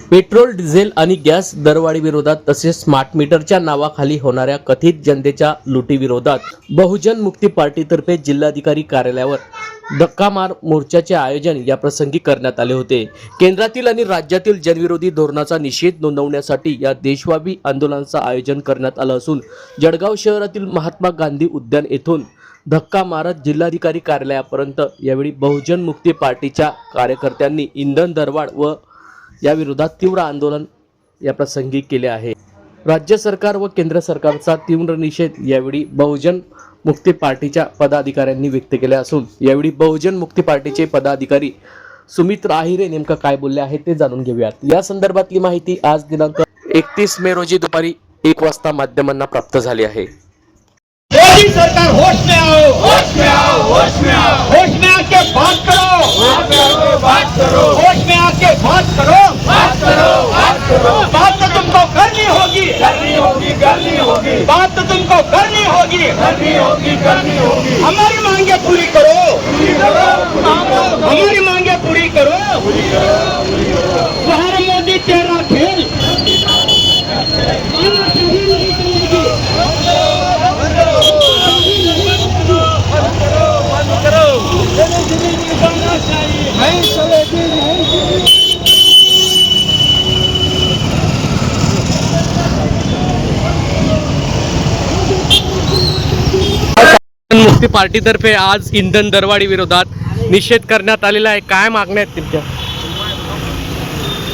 Petrol, diesel आणि gas दरवाढी विरोधात तसेच स्मार्ट मीटरच्या नावाखाली होणाऱ्या कथित जनतेच्या लुटीविरोधात बहुजन मुक्ती पार्टीतर्फे जिल्हाधिकारी कार्यालयावर धक्कामार मोर्चाचे आयोजन या प्रसंगी करण्यात आले होते। केंद्रातील आणि राज्यातील जनविरोधी धोरणाचा निषेध नोंदवण्यासाठी या देशव्यापी आंदोलनाचं आयोजन करण्यात आलं असून जळगाव शहरातील महात्मा गांधी उद्यान येथून धक्का मारत जिल्हाधिकारी कार्यालयापर्यंत यावेळी बहुजन मुक्ती पार्टीच्या कार्यकर्त्यांनी इंधन दरवाढ व या विरोधात तीव्र आंदोलन या प्रसंगी केले आहे। राज्य सरकार व केंद्र सरकारचा तीव्र निषेध यावेळी बहुजन मुक्ती पार्टीच्या पदाधिकाऱ्यांनी व्यक्त केले असून यावेळी बहुजन मुक्ती पार्टीचे पदाधिकारी सुमित आहिरे नेमका काय बोलले आहेत ते जाणून घेऊयात। या संदर्भातली माहिती आज दिनांक 31 मे रोजी दुपारी 1 वाजता माध्यमांना प्राप्त झाली आहे। मोदी सरकार होश में आओ, होश में आओ, होश में आओ, होश में आके बात करो, बात करो, बात करो, होश में आके बात करो, बात करो, बात करो। बात तो तुमको करनी होगी, करनी होगी, करनी होगी। बात तो तुमको करनी होगी, करनी होगी, करनी होगी। हमारी मांगे पूरी करो, पूरी करो, हमारी मांगे पूरी करो, पूरी करो, पूरी करो। तुम्हारा मोदी तेरा खेल मुक्ती पार्टीतर्फे आज इंधन दरवाढी विरोधात निषेध करण्यात आलेला आहे। काय मागण्या आहेत तुमच्या?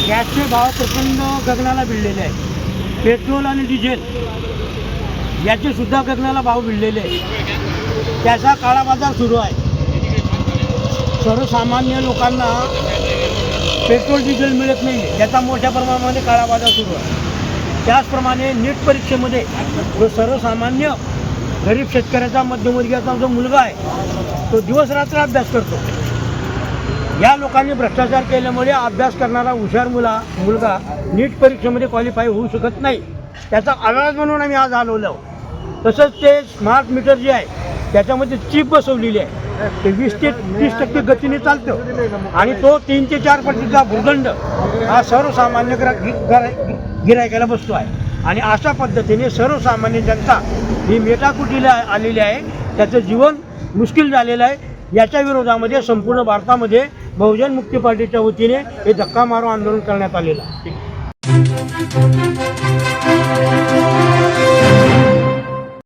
गॅसचे भाव प्रचंड गगनाला भिडलेले आहेत। पेट्रोल आणि डिझेल याचे सुद्धा गगनाला भाव भिडलेले आहेत। त्याचा काळा बाजार सुरू आहे। सर्वसामान्य लोकांना पेट्रोल डिझेल मिळत नाही, याचा मोठ्या प्रमाणामध्ये काळा बाजार सुरू आहे। त्याचप्रमाणे नीट परीक्षेमध्ये जो सर्वसामान्य गरीब शेतकऱ्याचा मध्यमवर्गीयाचा जो मुलगा आहे तो दिवस रात्र अभ्यास करतो। या लोकांनी भ्रष्टाचार केल्यामुळे अभ्यास करणारा हुशार मुलगा नीट परीक्षेमध्ये क्वालिफाय होऊ शकत नाही। त्याचा आवाज म्हणून आम्ही आज आलो। तसंच ते स्मार्ट मीटर जे आहे त्याच्यामध्ये चिप बसवलेली आहे, ते 20 ते 30% गतीने चालतं आणि तो 3 ते 4 पटीचा भूर्दंड हा सर्वसामान्य गिरायकाला बसतो आहे। आणि अशा पद्धतीने सर्वसामान्य जनता ही मेटाकुटीला आलेली आहे, त्याचं जीवन मुश्किल झालेलं आहे। याच्या विरोधामध्ये संपूर्ण भारतामध्ये बहुजन मुक्ती पार्टीच्या वतीने हे धक्का मारो आंदोलन करण्यात आलेलं आहे।